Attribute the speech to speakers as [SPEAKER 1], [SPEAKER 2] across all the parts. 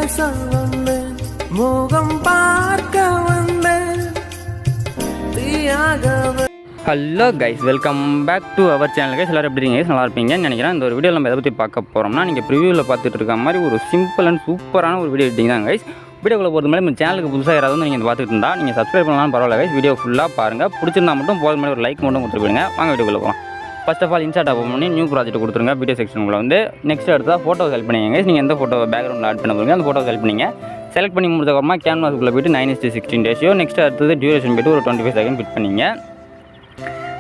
[SPEAKER 1] பேச வந்தேன், முகம் பார்க்க வந்தேன், தீயாகவே.
[SPEAKER 2] Hello guys, welcome back to our channel guys. எல்லோரும் எப்படி இருக்கீங்க? நல்லா இருப்பீங்கன்னு நினைக்கிறேன். இந்த ஒரு வீடியோவில் நம்ம எதை பற்றி பார்க்க போகிறோம்னா, நீங்கள் ப்ரிவியூவில் பார்த்துட்டு இருக்க மாதிரி ஒரு சிம்பிள் அண்ட் சூப்பரான ஒரு வீடியோ எடிட்டிங் தான் கைஸ். வீடியோக்குள்ள போகிறது மாதிரி நம்ம சேனலுக்கு புதுசாக யாராவது வந்து நீங்கள் பார்த்துட்டு இருந்தால் நீங்கள் சப்ஸ்கிரைப் பண்ணலாம், பரவாயில்ல கைஸ். வீடியோ ஃபுல்லாக பாருங்கள். பிடிச்சிருந்தா மட்டும் போகிற மாதிரி ஒரு லைக் மட்டும் கொடுத்துருப்பீங்க. வாங்க வீடியோக்குள்ள போகலாம். ஃபர்ஸ்ட் ஆஃப் ஆல் இன்ஸ்டாட் ஓப்பன் பண்ணி நியூ ப்ராஜெக்ட் கொடுத்துருங்க வீடியோ செக்ஷனுக்குள்ள வந்து. நெக்ஸ்ட் அடுத்தா ஃபோட்டோ செலக்ட் பண்ணிங்க கைஸ். நீங்கள் எந்த ஃபோட்டோ பேக்ரவுண்டில் ஆட் பண்ண போகிறீங்க அந்த ஃபோட்டோ செலக்ட் பண்ணிங்க. செலக்ட் பண்ணி முடிச்சதுக்கப்புறமா கேன்வாஸுக்குள்ளே போய்ட்டு 9:16 ரேஷியோ. நெக்ஸ்ட் அடுத்தது டியூரேஷன் போய்ட்டு ஒரு 25 செகண்ட் ஃபிட் பண்ணிங்க.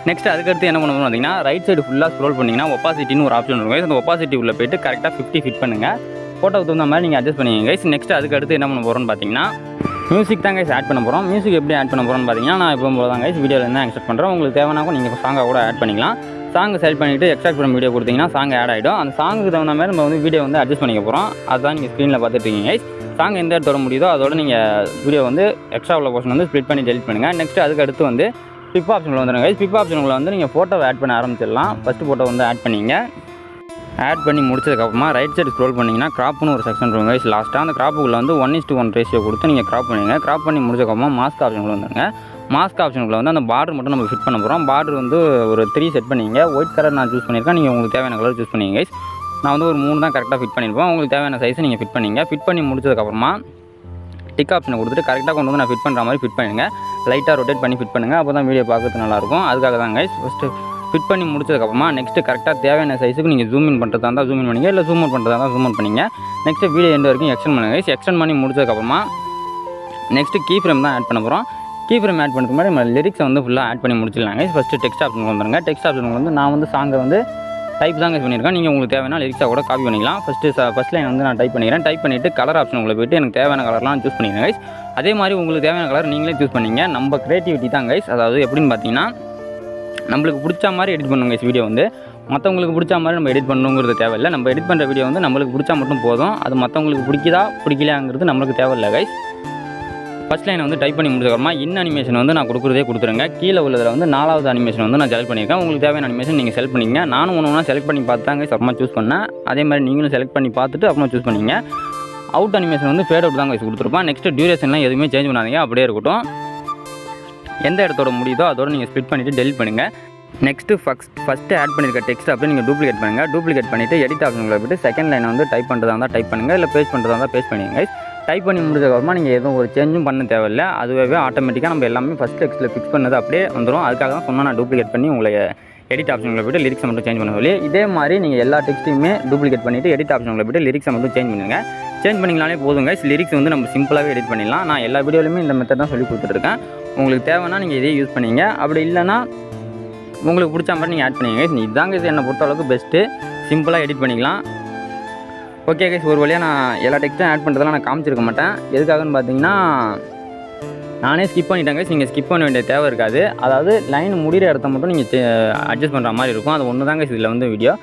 [SPEAKER 2] நெக்ஸ்ட் அதுக்கடுத்து என்ன பண்ணணும் பார்த்தீங்கன்னா, ரைட் சைடு ஃபுல்லாக ஸ்க்ரோல் பண்ணிங்கன்னா ஒப்பாசிட்டின்னு ஒரு ஆப்ஷன் இருக்கும். அந்த ஒப்பாசிட்டி உள்ள போய்ட்டு கரெக்டாக 50 ஃபிட் பண்ணுங்கள். ஃபோட்டோவுக்கு தகுந்த மாதிரி நீங்கள் அட்ஜஸ்ட் பண்ணிங்க கைஸ். நெக்ஸ்ட் அதுக்கடுத்து என்ன பண்ண போகிறோம்னு பார்த்தீங்கன்னா, மியூசிக் தான் கைஸ் ஆட் பண்ண போகிறோம். மியூசிக் எப்படி ஆட் பண்ண போகிறோம்னு பார்த்தீங்கன்னா, நான் இப்போ போல தான் கைஸ் வீடியோவில் என்ன எக்ஸ்பெக்ட் பண்ணுறேன். உங்களுக்கு தேவைனாக்கும் நீங்கள் சாங்காக கூட ஆட் பண்ணிக்கலாம். சாங் செலக்ட் பண்ணிவிட்டு எக்ஸ்ட்ராக்ட் பண்ண வீடியோ கொடுத்தீங்கன்னா சாங் ஆட் ஆகிடும். அந்த சாங்குக்கு தகுந்த மாதிரி நம்ம வந்து வீடியோ வந்து அட்ஜஸ்ட் பண்ணிக்க போகிறோம். அதுதான் நீங்கள் ஸ்க்ரீனில் பார்த்துட்டு இருக்கீங்க கைஸ். சாங் எந்த இடத்தோட முடியுதோ அதோட நீங்கள் வீடியோ வந்து எக்ஸ்ட்ரா உள்ள போர்ஷன் வந்து ஸ்ப்ளிட் பண்ணி டெலிட் பண்ணுங்கள். நெக்ஸ்ட் அதுக்கு அடுத்து வந்து பிப் ஆப்ஷனில் வந்துடுங்க கைஸ். பிப் ஆப்ஷனுக்குள்ள வந்து நீங்கள் ஃபோட்டோவை ஆட் பண்ண ஆரம்பிச்சிடலாம். ஃபஸ்ட்டு ஃபோட்டோ வந்து ஆட் பண்ணிங்க. ஆட் பண்ணி முடிச்சதுக்கப்புறமா ரைட் சைடு ஸ்க்ரோல் பண்ணிங்கன்னா கிராப்னு ஒரு செக்ஷன் இருக்கும் கைஸ். லாஸ்ட்டாக அந்த கிராப்புக்குள்ளே வந்து 1:1 ரேஷியோ கொடுத்து நீங்கள் கிராப் பண்ணுவீங்க. கிராப் பண்ணி முடிச்சதுக்கப்புறமா மாஸ்க் ஆப்ஷனுக்குள்ள வந்துடுங்க. மாஸ்க் ஆப்ஷனுக்குள்ள வந்து அந்த பார்டர் மட்டும் நம்ம ஃபிட் பண்ண போகிறோம். பார்டர் வந்து ஒரு 3 செட் பண்ணிங்க. ஒயிட் கலர் நான் சூஸ் பண்ணியிருக்கேன். நீங்கள் உங்களுக்கு தேவையான கலர் சூஸ் பண்ணிங்க கைஸ். நான் வந்து ஒரு 3 தான் கரெக்டாக ஃபிட் பண்ணியிருப்பேன். உங்களுக்கு தேவையான சைஸை நீங்கள் ஃபிட் பண்ணிங்க. ஃபிட் பண்ணி முடிச்சதுக்கப்புறமா டிக் ஆப்ஷனை கொடுத்துட்டு கரெக்டாக கொண்டு வந்து நான் ஃபிட் பண்ணுற மாதிரி ஃபிட் பண்ணுங்கள். லைட்டாக ரொட்டேட் பண்ணி ஃபிட் பண்ணுங்கள். அப்போ தான் வீடியோ பார்க்கறது நல்லாயிருக்கும். அதுக்காக தான் கைஸ். ஃபஸ்ட்டு ஃபிட் பண்ணி முடிச்சதுக்கப்புறமா நெக்ஸ்ட்டு கரெக்டாக தேவையான சைஸுக்கு நீங்கள் ஜூம் இன் பண்ணுறதா இருந்தால் ஜூம் இன் பண்ணிங்க, இல்லை ஜூம் அவுட் பண்ணுறதா இருந்தால் ஜூம் அவுட் பண்ணிங்க. நெக்ஸ்ட்டு வீடியோ எண்ட் வரைக்கும் எக்ஸ்டெண்ட் பண்ணுங்கள் கைஸ். எக்ஸ்டெண்ட் பண்ணி முடிச்சதுக்கப்புறமா நெக்ஸ்ட்டு கீ ஃப்ரேம் தான் ஆட் பண்ண போகிறோம். கீ ஃப்ரேம் ஆட் பண்ணுறதுக்கு மாதிரி நம்ம லிரிக்ஸை வந்து ஃபுல்லாக ஆட் பண்ணி முடிச்சிடலாம் கைஸ். ஃபஸ்ட்டு டெக்ஸ்ட் ஆப்ஷன் வந்துருங்க. டெக்ஸ்ட் ஆப்ஷன் வந்து நான் வந்து சாங்கை வந்து டைப் தான் பண்ணியிருக்கேன். நீங்கள் உங்களுக்கு தேவையான லிரிக்ஸாக கூட காப்பி பண்ணிக்கலாம். ஃபஸ்ட் லைன் வந்து நான் டைப் பண்ணிக்கிறேன். டைப் பண்ணிவிட்டு கலர் ஆப்ஷன் உங்களை போய்ட்டு எனக்கு தேவையான கலர்லாம் சூஸ் பண்ணிக்கிறேன் கைஸ். அதே மாதிரி உங்களுக்கு தேவையான கலர் நீங்களே சூஸ் பண்ணிங்க. நம்ம க்ரியேட்டிவிட்டி தான் கைஸ். அதாவது எப்படின்னு பார்த்தீங்கன்னா, நம்மளுக்கு பிடிச்ச மாதிரி எடிட் பண்ணுங்க கைஸ். வீடியோ வந்து மற்றவங்களுக்கு பிடிச்ச மாதிரி நம்ம எடிட் பண்ணணுங்கிறது தேவையில்லை. நம்ம எடிட் பண்ணுற வீடியோ வந்து நம்மளுக்கு பிடிச்சா மட்டும் போதும். அது மற்றவங்களுக்கு பிடிக்குதா பிடிக்கலையாங்கிறது நம்மளுக்கு தேவையில்லை கைஸ். ஃபஸ்ட் லைனை வந்து டைப் பண்ணி முடிச்சதுக்கப்புறமா அனிமேஷன் வந்து நான் கொடுக்குறதே கொடுத்துருங்க. கீழே உள்ளதில் வந்து 4வது அனிமேஷன் வந்து நான் செலக்ட் பண்ணியிருக்கேன். உங்களுக்கு தேவையான அனிமேஷன் நீங்கள் செலக்ட் பண்ணிங்க. நானும் ஒன்று செலக்ட் பண்ணி பார்த்தாங்க அப்புறமா சூஸ் பண்ணேன். அதே மாதிரி நீங்களும் செலக்ட் பண்ணி பார்த்துட்டு அப்புறமா சூஸ் பண்ணிங்க. அவுட் அனிமேஷன் வந்து ஃபேட் அவுட் தான் கைஸ் கொடுத்துருப்பேன். நெக்ஸ்ட் டியூரேஷன்லாம் எதுவுமே சேஞ்ச் பண்ணாதீங்க, அப்படியே இருக்கட்டும். எந்த இடத்தோட முடியுதோ அதோட நீங்கள் ஸ்ப்ளிட் பண்ணிவிட்டு டெலிட் பண்ணுங்கள். நெக்ஸ்ட்டு ஃபஸ்ட்டு ஆட் பண்ணியிருக்க டெக்ஸ்ட் அப்படியே நீங்கள் டூப்ளிகேட் பண்ணுங்கள். டூப்ளிகேட் பண்ணிவிட்டு எடிட் ஆப்ஷனில் போய்ட்டு செகண்ட் லைனை வந்து டைப் பண்ணுறதா இருந்தால் டைப் பண்ணுங்கள், இல்லை பேஸ்ட் பண்ணுறதா இருந்தால் பேஸ்ட் பண்ணுங்க கைஸ். டைப் பண்ணி முடிச்சதுக்கப்புறமா நீங்கள் எதுவும் ஒரு சேஞ்சும் பண்ண தேவையில்லை. அதுவே ஆட்டோமேட்டிக்காக நம்ம எல்லாமே ஃபஸ்ட் டெக்ஸ்ட்டில் ஃபிக்ஸ் பண்ணது அப்படியே வந்துடும். அதுக்காக தான் சொன்னால் நான் டூப்ளிகேட் பண்ணி உங்களை எடிட் ஆப்ஷனில் போய்ட்டு லிரிக்ஸை மட்டும் சேஞ்ச் பண்ண சொல்லி. இதே மாதிரி நீங்கள் எல்லா டெக்ஸ்ட்டையுமே டூப்ளிகேட் பண்ணிவிட்டு எடிட் ஆப்ஷனில் போய்ட்டு லிரிக்ஸை மட்டும் சேஞ்ச் பண்ணுங்கள். சேஞ்ச் பண்ணிங்களாலே போதுங்க. லிரிக்ஸ் வந்து நம்ம சிம்பிளாகவே எடிட் பண்ணிடலாம். நான் எல்லா வீடியோலையுமே இந்த மெத்தட் தான் சொல்லி கொடுத்துட்ருக்கேன். உங்களுக்கு தேவைன்னா நீங்கள் இதே யூஸ் பண்ணிங்க. அப்படி இல்லைனா உங்களுக்கு பிடிச்ச மாதிரி நீங்கள் ஆட் பண்ணிங்க. இதுதாங்க இது என்னை பொறுத்தளவுக்கு பெஸ்ட்டு. சிம்பிளாக எடிட் பண்ணிக்கலாம். ஓகே கைஸ், ஒரு வழியாக நான் எல்லா டெக்ஸ்ட்டும் ஆட் பண்ணுறதெல்லாம் நான் காமிச்சிருக்க மாட்டேன். எதுக்காகன்னு பார்த்தீங்கன்னா, நானே ஸ்கிப் பண்ணிட்டேன் கைஸ். நீங்கள் ஸ்கிப் பண்ண வேண்டிய தேவை இருக்காது. அதாவது லைன் முடிகிற இடத்த மட்டும் நீங்கள் அட்ஜஸ்ட் பண்ணுற மாதிரி இருக்கும். அது ஒன்று தான் கைஸ் இதில் வந்து வீடியோ.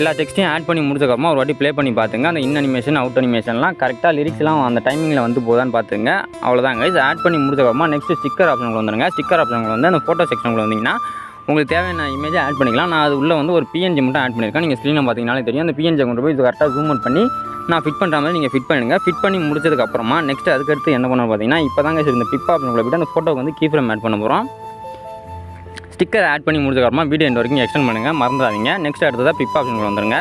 [SPEAKER 2] எல்லா டெக்ஸ்ட்டையும் ஆட் பண்ணி முடிச்சதுக்கப்புறமா ஒரு வாட்டி ப்ளே பண்ணி பார்த்துங்க. அந்த அனிமேஷன் அவுட் அனிமேஷன்லாம் கரெக்டாக லிரிக்ஸ்லாம் அந்த டைமிங்கில் வந்து போதான்னு பார்த்துங்க. அவ்வளோதான் கைஸ். ஆட் பண்ணி முடிச்சதுக்கப்புறமா நெக்ஸ்ட்டு ஸ்டிக்கர் ஆப்ஷனுக்கு வந்துடுங்க. ஸ்டிக்கர் ஆப்ஷனுக்கு வந்து அந்த ஃபோட்டோ செக்ஷனுக்குள்ள வந்தீங்கன்னா உங்களுக்கு தேவையான இமேஜை ஆட் பண்ணிக்கலாம். நான் அது உள்ளே வந்து ஒரு பிஎன்ஜி மட்டும் ஆட் பண்ணியிருக்கேன். நீங்கள் ஸ்க்ரீனில் பார்த்தீங்கன்னாலே தெரியும். அந்த பிஎன்ஜி கொண்டு போய் இது கரெக்டாக ஜூம் அவுட் பண்ணி நான் ஃபிட் பண்ணுற மாதிரி நீங்கள் ஃபிட் பண்ணுங்கள். ஃபிட் பண்ணி முடிச்சதுக்கப்புறமா நெக்ஸ்ட் அதுக்கடுத்து என்ன பண்ணணும் பார்த்தீங்கன்னா, இப்போ தாங்க சரி இந்த பிப் ஆப்ஷனுக்குள்ள போய்ட்டு அந்த ஃபோட்டோக்கு வந்து கீ ஃப்ரேம் ஆட் பண்ண போகிறோம். ஸ்டிக்கர் ஆட் பண்ணி முடிச்சதுக்கப்புறமா வீடியோ எண்ட் வரைக்கும் எக்ஸ்டெண்ட் பண்ணுங்கள், மறந்துடாதீங்க. நெக்ஸ்ட் அடுத்ததாக பிப் ஆப்ஷனுக்குள்ள வந்துருங்க.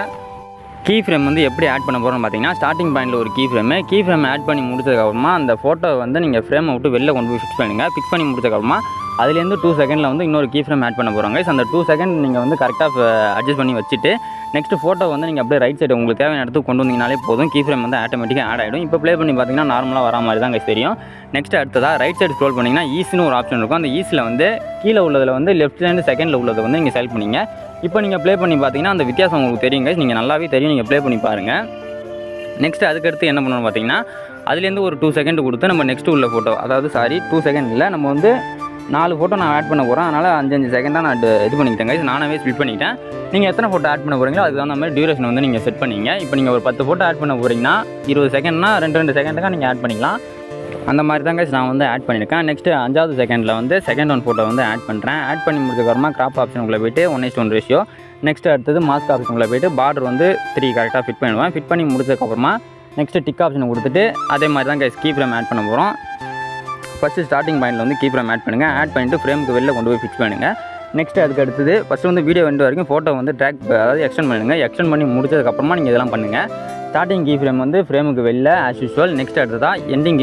[SPEAKER 2] கீ ஃப்ரேம் வந்து எப்படி ஆட் பண்ண போகிறோம்னு பார்த்தீங்கன்னா, ஸ்டார்டிங் பாயிண்டில் ஒரு கீ ஃப்ரேம் ஆட் பண்ணி முடிச்சதுக்கப்புறமா அந்த ஃபோட்டோ வந்து நீங்கள் ஃப்ரேமை விட்டு வெளில கொண்டு போய் ஃபிக்ஸ் பண்ணுங்கள். ஃபிக்ஸ் பண்ணி முடிச்சதுக்கப்புறமா அதுலேருந்து 2 செகண்டில் வந்து இன்னொரு கீ ஃப்ரேம் ஆட் பண்ண போகிறாங்க. அந்த 2 செகண்ட் நீங்கள் வந்து கரெக்டாக அட்ஜஸ்ட் பண்ணி வச்சுட்டு நெக்ஸ்ட்டு ஃபோட்டோ வந்து நீங்கள் அப்படியே ரைட் சைடு உங்களுக்கு தேவையான இடத்துக்கு கொண்டு வந்தீங்கனாலே போதும். கீ ஃப்ரேம் வந்து ஆட்டோமேட்டிக்காக ஆட் ஆகிடும். இப்போ ப்ளே பண்ணி பார்த்தீங்கன்னா நார்மலாக வரா மாதிரி தான் கைஸ் தெரியும். நெக்ஸ்ட் அடுத்ததாக ரைட் சைடு ஸ்க்ரோல் பண்ணிங்கன்னா ஈஸ்ட்னு ஒரு ஆப்ஷன் இருக்கும். அந்த ஈஸ்ட்டில் வந்து கீழே உள்ளதில் வந்து லெஃப்ட் ஹேண்ட் செகண்டில் உள்ளதை வந்து நீங்கள் செலக்ட் பண்ணிங்க. இப்போ நீங்கள் ப்ளே பண்ணி பார்த்தீங்கன்னா அந்த வித்தியாசம் உங்களுக்கு தெரியும் கைஸ். நீங்கள் நல்லாவே தெரியும். நீங்கள் ப்ளே பண்ணி பாருங்கள். நெக்ஸ்ட் அதுக்கடுத்து என்ன பண்ணணும் பார்த்தீங்கன்னா, அதுலேருந்து ஒரு 2 செகண்ட் கொடுத்து நம்ம நெக்ஸ்ட்டு உள்ள ஃபோட்டோ, அதாவது 2 செகண்ட் இல்லை, நம்ம வந்து 4 ஃபோட்டோ நான் ஆட் பண்ண போகிறேன். அதனால் 5 செகண்டாக நான் இது பண்ணிக்கிட்டேன் கைஸ். நானாவே ஸ்பிளிட் பண்ணிட்டேன். நீங்கள் எத்தனை ஃபோட்டோ ஆட் பண்ண போகிறீங்களோ அதுக்கு தகுந்த மாதிரி டியூரேஷன் வந்து நீங்கள் செட் பண்ணிங்க. இப்போ நீங்கள் ஒரு 10 ஃபோட்டோ ஆட் பண்ண போகிறீங்கன்னா 20 செகண்ட்னா 2 செகண்டுக்காக நீங்கள் ஆட் பண்ணிக்கலாம். அந்த மாதிரி தான் கைஸ் நான் வந்து ஆட் பண்ணியிருக்கேன். நெக்ஸ்ட்டு 5வது செகண்டில் வந்து செகண்ட் 1 ஃபோட்டோ வந்து ஆட் பண்ணுறேன். ஆட் பண்ணி முடிச்சதுக்கப்புறமா கிராப் ஆப்ஷனுக்குள்ளே போய்ட்டு 1:1 ரேஷியோ. நெக்ஸ்ட் அடுத்தது மாஸ்க் ஆப்ஷனுக்குள்ளே போய்ட்டு பார்டர் வந்து 3 கரெக்டாக ஃபிட் பண்ணுவேன். ஃபிட் பண்ணி முடிச்சதுக்கப்புறமா நெக்ஸ்ட்டு டிக் ஆப்ஷனை கொடுத்துட்டு அதே மாதிரி தான் கைஸ் கீ ஃப்ரேம் ஆட் பண்ண போகிறோம். ஃபஸ்ட்டு ஸ்டார்டிங் பாயிண்டில் வந்து கீ ஃப்ரேம் ஆட் பண்ணுங்கள். ஆட் பண்ணிவிட்டு ஃப்ரேமுக்கு வெளில கொண்டு போய் ஃபிக்ஸ் பண்ணுங்கள். நெக்ஸ்ட்டு அதுக்கு அடுத்தது ஃபஸ்ட்டு வந்து வீடியோ வந்து வரைக்கும் ஃபோட்டோ வந்து ட்ராக் அதாவது எக்ஸ்டெண்ட் பண்ணுங்கள். எக்ஸ்டெண்ட் பண்ணி முடிச்சதுக்கப்புறமா நீங்கள் இதெல்லாம் பண்ணுங்கள். ஸ்டார்டிங் கீ ஃப்ரேம் வந்து ஃப்ரேமுக்கு வெளில ஆஸ் யூஸ்வல். நெக்ஸ்ட் அடுத்ததாக எண்டிங்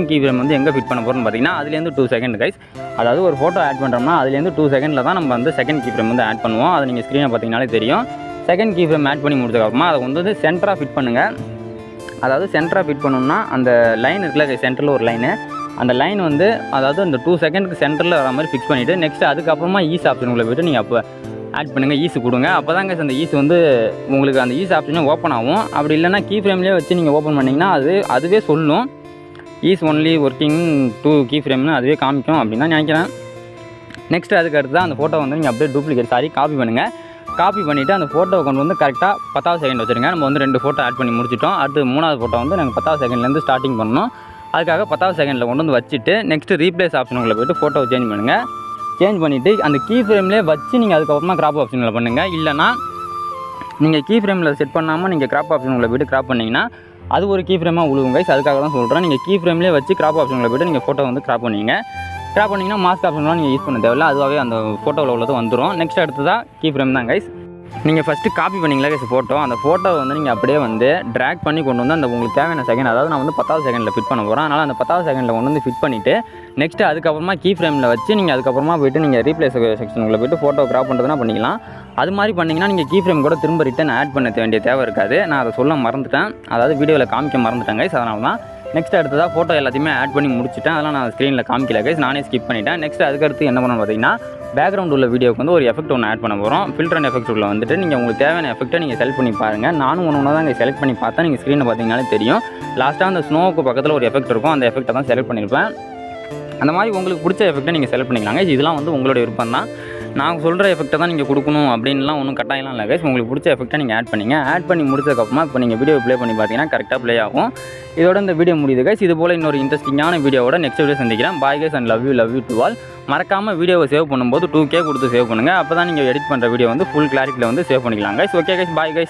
[SPEAKER 2] கீ ஃப்ரேம் வந்து எங்கே ஃபிட் பண்ண போகிறோம்னு பார்த்தீங்கன்னா அதுலேருந்து 2 செகண்ட் கைஸ். அதாவது ஒரு ஃபோட்டோ ஆட் பண்ணுறோம்னா அதுலேருந்து 2 செகண்டில் தான் நம்ம வந்து செகண்ட் கீ ஃப்ரேம் வந்து ஆட் பண்ணுவோம். அதை நீங்கள் ஸ்க்ரீனை பார்த்தீங்கனாலே தெரியும். செகண்ட் கீ ஃப்ரேம் ஆட் பண்ணி முடிச்சதுக்கப்புறமா அதை வந்து சென்டராக ஃபிட் பண்ணுங்கள். அதாவது சென்டராக ஃபிட் பண்ணணும்னா அந்த லைன் இருக்குல்ல, சென்டரில் ஒரு லைனு, அந்த லைன் வந்து அதாவது அந்த 2 செகண்டுக்கு சென்டரில் வர மாதிரி ஃபிக்ஸ் பண்ணிவிட்டு நெக்ஸ்ட் அதுக்கப்புறமா ஈஸ் ஆப்ஷனுக்குள்ளே போய்ட்டு நீங்கள் அப்போ ஆட் பண்ணுங்கள். ஈஸு கொடுங்க. அப்போ தாங்க அந்த ஈஸ் வந்து உங்களுக்கு அந்த ஈஸ் ஆப்ஷனும் ஓப்பன் ஆகும். அப்படி இல்லைனா கீ ஃப்ரேம்லேயே வச்சு நீங்கள் ஓப்பன் பண்ணிங்கன்னா அதுவே சொல்லும் ஈஸ் ஒன்லி ஒர்க்கிங் 2 கீ ஃப்ரேம்னு அதுவே காமிக்கும் அப்படின்னு தான் நினைக்கிறேன். நெக்ஸ்ட் அதுக்கு அடுத்து தான் அந்த ஃபோட்டோ வந்து நீங்கள் அப்படியே காப்பி பண்ணுங்கள். காப்பி பண்ணிவிட்டு அந்த ஃபோட்டோவை கொண்டு வந்து கரெக்டாக 10வது செகண்ட் வச்சுருங்க. நம்ம வந்து 2 ஃபோட்டோ ஆட் பண்ணி முடிச்சிட்டோம். அடுத்து 3வது ஃபோட்டோ வந்து நாங்கள் 10வது செகண்ட்லேருந்து ஸ்டார்டிங் பண்ணணும். அதுக்காக 10வது செகண்டில் கொண்டு வந்து வச்சுட்டு நெக்ஸ்ட்டு ரீப்ளேஸ் ஆப்ஷனுக்குள்ளே போய்ட்டு ஃபோட்டோவை சேஞ்ச் பண்ணுங்கள். சேஞ்ச் பண்ணிவிட்டு அந்த கீ ஃப்ரேம்லேயே வச்சு நீங்கள் அதுக்கப்புறமா கிராப் ஆப்ஷனில் பண்ணுங்கள். இல்லைனா நீங்கள் கீ ஃப்ரேமில் செட் பண்ணாமல் நீங்கள் கிராப் ஆப்ஷனுக்குள்ளே போய்ட்டு கிராப் பண்ணிங்கன்னா அது ஒரு கீ ஃப்ரேமாக உழுவும் கைஸ். அதுக்காக தான் சொல்கிறேன். நீங்கள் கீ ஃப்ரேம்லேயே வச்சு கிராப் ஆப்ஷனில் போய்ட்டு நீங்கள் ஃபோட்டோ வந்து கிராப் பண்ணிங்கன்னா மாஸ்க் ஆப்ஷன்லாம் நீங்கள் யூஸ் பண்ண தேவையில்லை. அதுவாகவே அந்த ஃபோட்டோவில் உள்ளது வந்துடும். நெக்ஸ்ட் அடுத்ததாக கீ ஃப்ரேம் தான் கைஸ். நீங்கள் ஃபஸ்ட்டு காப்பி பண்ணிங்களா கைஸ் ஃபோட்டோ, அந்த ஃபோட்டோவை வந்து நீங்கள் அப்படியே வந்து ட்ராக் பண்ணி கொண்டு வந்து அந்த உங்களுக்கு தேவையான செகண்ட், அதாவது நான் வந்து 10வது செகண்டில் ஃபிட் பண்ண போகிறேன். அதனால் அந்த 10வது செகண்டில் கொண்டு வந்து ஃபிட் பண்ணிவிட்டு நெக்ஸ்ட்டு அதுக்கப்புறமா கீ ஃப்ரேமில் வச்சு நீங்கள் அதுக்கப்புறமா போய்ட்டு நீங்கள் ரீப்ளேஸ் செக்ஷனுக்குள்ளே போய்ட்டு ஃபோட்டோ கிராப் பண்ணுறதுனா பண்ணிக்கலாம். அது மாதிரி பண்ணிங்கன்னா நீங்கள் கீ ஃப்ரேம் கூட திரும்ப ரிட்டன் ஆட் பண்ண வேண்டிய தேவை இருக்காது. நான் அதை சொல்ல மறந்துட்டேன், அதாவது வீடியோவில் காமிக்க மறந்துட்டேன் கைஸ். அதனால தான் நெக்ஸ்ட் அடுத்ததாக ஃபோட்டோ எல்லாத்தையுமே ஆட் பண்ணி முடிச்சிட்டேன். அதெல்லாம் நான் ஸ்க்ரீனில் காமிக்கல கைஸ், நானே ஸ்கிப் பண்ணிட்டேன். நெக்ஸ்ட் அதுக்கடுத்து என்ன பண்ணணும் பார்த்தீங்கன்னா பேக்ரவுண்ட் உள்ள வீடியோக்கு வந்து ஒரு எஃபெக்ட் ஒன்று ஆட் பண்ண போகிறோம். ஃபில்டர் அண்ட் எஃபெக்ட் உள்ள வந்துட்டு நீங்கள் உங்களுக்கு தேவையான எஃபெக்ட்டை நீங்கள் செலக்ட் பண்ணி பாருங்கள். நானும் ஒன்று தான் இங்கே செலக்ட் பண்ணி பார்த்தா நீங்கள் ஸ்க்ரீனில் பார்த்தீங்கனாலே தெரியும். லாஸ்ட்டாக அந்த ஸ்னோவுக்கு பக்கத்தில் ஒரு எஃபெக்ட் இருக்கும், அந்த எஃபெக்ட்டை தான் செலக்ட் பண்ணியிருப்பேன். அந்த மாதிரி உங்களுக்கு பிடிச்ச எஃபெக்ட்டை நீங்கள் செலக்ட் பண்ணிக்கலாங்க. இதெல்லாம் வந்து உங்களுடைய விருப்பம் தான். நான் சொல்கிற எஃபெக்ட்டை தான் நீங்கள் கொடுக்கணும் அப்படின்லாம் ஒன்றும் கட்டாயம்லாம் இல்லை கைஸ். உங்களுக்கு பிடிச்ச எஃபெக்ட்டை நீங்கள் ஆட் பண்ணிங்க. ஆட் பண்ணி முடிச்சதுக்கப்புறமா இப்போ நீங்கள் வீடியோ ப்ளே பண்ணி பார்த்தீங்கன்னா கரெக்டாக ப்ளே ஆகும். இதோட இந்த வீடியோ முடியுது கைஸ். இது போல் இன்னொரு இன்ட்ரெஸ்டிங்கான வீடியோவோட நெக்ஸ்ட் வீடியோ சந்திக்கிறேன். Bye guys and love you to all. மறக்காமல் வீடியோவை சேவ் பண்ணும்போது 2K கொடுத்து சேவ் பண்ணுங்கள். அப்போ தான் நீங்கள் எடிட் பண்ணுற வீடியோ வந்து ஃபுல் கிளாரிட்டியில் வந்து சேவ் பண்ணிக்கலாம் guys. Okay guys, bye guys.